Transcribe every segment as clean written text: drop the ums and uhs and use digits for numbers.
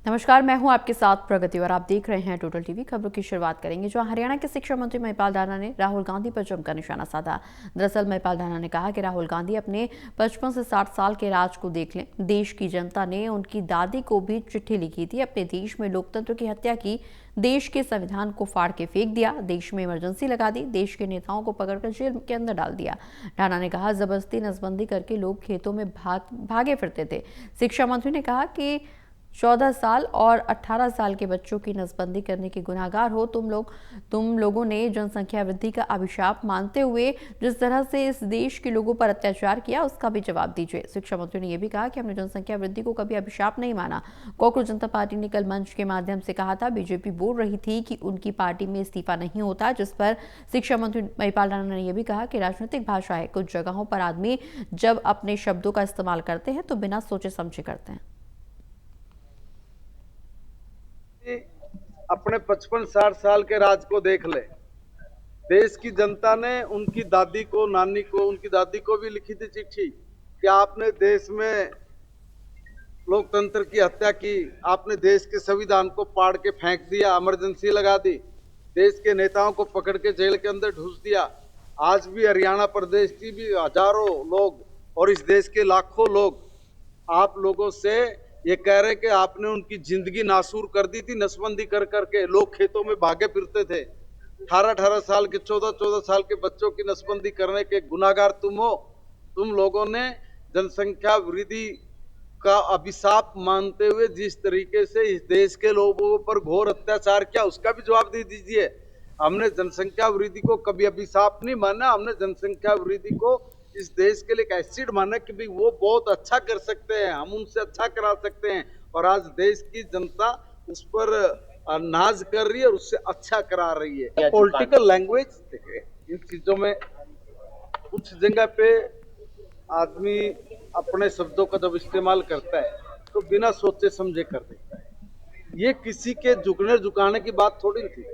नमस्कार, मैं हूं आपके साथ प्रगति और आप देख रहे हैं टोटल टीवी। खबरों की शुरुआत करेंगे। जो हरियाणा के शिक्षा मंत्री महिपाल राणा ने राहुल गांधी पर जमकर निशाना साधा। दरअसल महिपाल राणा ने कहा कि राहुल गांधी अपने 55 से 60 साल के राज को देख लें। देश की जनता ने उनकी दादी को भी चिट्ठी लिखी थी। अपने देश में लोकतंत्र की हत्या की, देश के संविधान को फाड़ के फेंक दिया, देश में इमरजेंसी लगा दी, देश के नेताओं को पकड़कर जेल के अंदर डाल दिया। राणा ने कहा, जबरदस्ती नसबंदी करके लोग खेतों में भागे फिरते थे। शिक्षा मंत्री ने कहा कि 14 साल और 18 साल के बच्चों की नसबंदी करने के गुनहगार हो तुम लोगों ने जनसंख्या वृद्धि का अभिशाप मानते हुए जिस तरह से इस देश के लोगों पर अत्याचार किया, उसका भी जवाब दीजिए। शिक्षा मंत्री ने यह भी कहा कि हमने जनसंख्या वृद्धि को कभी अभिशाप नहीं माना। कोकरोच जनता पार्टी ने कल मंच के माध्यम से कहा था, बीजेपी बोल रही थी कि उनकी पार्टी में इस्तीफा नहीं होता, जिस पर शिक्षा मंत्री महिपाल राणा ने यह भी कहा कि राजनीतिक भाषा है, कुछ जगहों पर आदमी जब अपने शब्दों का इस्तेमाल करते हैं तो बिना सोचे समझे करते हैं। अपने 55-60 साल के राज को देख ले। देश की जनता ने उनकी दादी को, नानी को, उनकी दादी को भी लिखी थी चिट्ठी कि आपने देश में लोकतंत्र की हत्या की, आपने देश के संविधान को पाड़ के फेंक दिया, इमरजेंसी लगा दी, देश के नेताओं को पकड़ के जेल के अंदर ढूंस दिया। आज भी हरियाणा प्रदेश की भी हजारों लोग और इस देश के लाखों लोग आप लोगों से ये कह रहे कि आपने उनकी जिंदगी नासूर कर दी थी। नसबंदी कर करके लोग खेतों में भागे फिरते थे। 18-18 साल के, 14-14 साल के बच्चों की नसबंदी करने के गुनाहगार तुम हो। तुम लोगों ने जनसंख्या वृद्धि का अभिशाप मानते हुए जिस तरीके से इस देश के लोगों पर घोर अत्याचार किया, उसका भी जवाब दे दीजिए। हमने जनसंख्या वृद्धि को कभी अभिशाप नहीं माना। हमने जनसंख्या वृद्धि को इस देश के लिए एक एसिड माना कि भाई वो बहुत अच्छा कर सकते हैं, हम उनसे अच्छा करा सकते हैं। और आज देश की जनता उस पर नाज कर रही है और उससे अच्छा करा रही है। पॉलिटिकल लैंग्वेज देखिए, इन चीजों में कुछ जगह पे आदमी अपने शब्दों का जब इस्तेमाल करता है तो बिना सोचे समझे कर देता है। ये किसी के झुकने झुकाने की बात थोड़ी थी।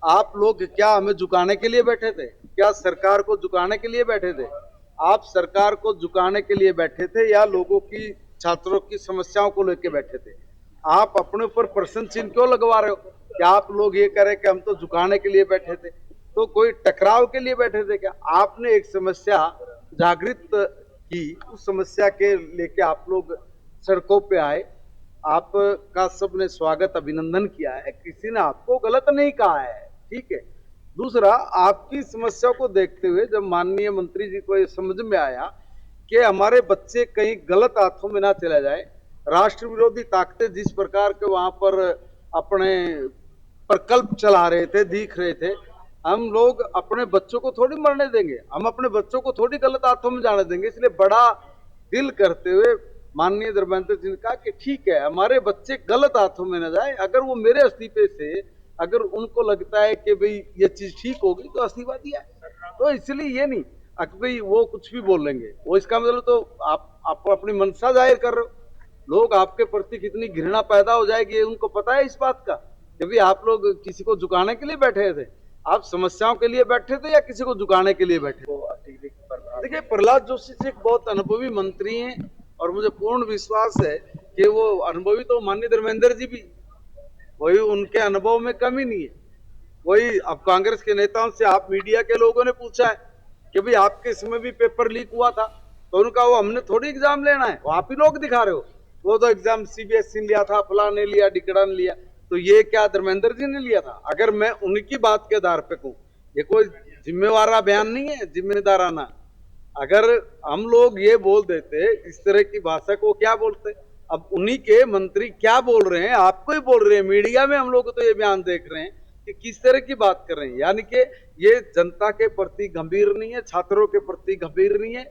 आप लोग क्या हमें झुकाने के लिए बैठे थे? क्या सरकार को झुकाने के लिए बैठे थे? आप सरकार को झुकाने के लिए बैठे थे या लोगों की, छात्रों की समस्याओं को लेकर बैठे थे? आप अपने ऊपर प्रश्न चिन्ह क्यों लगवा रहे हो कि आप लोग ये करें कि हम तो झुकाने के लिए बैठे थे? तो कोई टकराव के लिए बैठे थे क्या? आपने एक समस्या जागृत की, उस समस्या के लेके आप लोग सड़कों पे आए। आपका सबने स्वागत, अभिनंदन किया है, किसी ने आपको गलत नहीं कहा है, ठीक है। दूसरा, आपकी समस्या को देखते हुए जब माननीय मंत्री जी को ये समझ में आया कि हमारे बच्चे कहीं गलत हाथों में ना चला जाए, राष्ट्र विरोधी ताकतें जिस प्रकार के वहां पर अपने प्रकल्प चला रहे थे, दिख रहे थे, हम लोग अपने बच्चों को थोड़ी मरने देंगे, हम अपने बच्चों को थोड़ी गलत हाथों में जाने देंगे। इसलिए बड़ा दिल करते हुए माननीय धर्मेंद्र जी ने कहा कि ठीक है, हमारे बच्चे गलत हाथों में न जाए। अगर वो मेरे इस्तीफे से, अगर उनको लगता है कि भाई ये चीज ठीक होगी तो इस्तीफा दिया। तो इसलिए ये नहीं भाई वो कुछ भी बोल लेंगे, वो इसका मतलब तो आप अपनी मंशा जाहिर कर रहे हो। लोग आपके प्रति कितनी घृणा पैदा हो जाएगी ये उनको पता है इस बात का कि भाई आप लोग किसी को झुकाने के लिए बैठे थे? आप समस्याओं के लिए बैठे थे या किसी को झुकाने के लिए बैठे थे? देखिए, प्रहलाद जोशी जी एक बहुत अनुभवी मंत्री हैं और मुझे पूर्ण विश्वास है कि वो अनुभवी तो माननीय धर्मेंद्र जी भी, वही उनके अनुभव में कमी नहीं है। वही अब कांग्रेस के नेताओं से, आप मीडिया के लोगों ने पूछा है कि भाई आपके इसमें भी पेपर लीक हुआ था, तो उनका वो हमने थोड़ी एग्जाम लेना है, वो आप ही लोग दिखा रहे हो। वो तो एग्जाम सीबीएसई ने लिया था, फला ने लिया, डिकड़ा ने लिया, तो ये क्या धर्मेंद्र जी ने लिया था? अगर मैं उनकी बात के आधार पे कहूँ, ये कोई जिम्मेवार बयान नहीं है, जिम्मेदाराना। अगर हम लोग ये बोल देते इस तरह की भाषा को, क्या बोलते? अब उन्हीं के मंत्री क्या बोल रहे हैं, आपको ही बोल रहे हैं, मीडिया में हम लोग तो ये बयान देख रहे हैं कि किस तरह की बात कर रहे हैं। यानी कि ये जनता के प्रति गंभीर नहीं है, छात्रों के प्रति गंभीर नहीं है,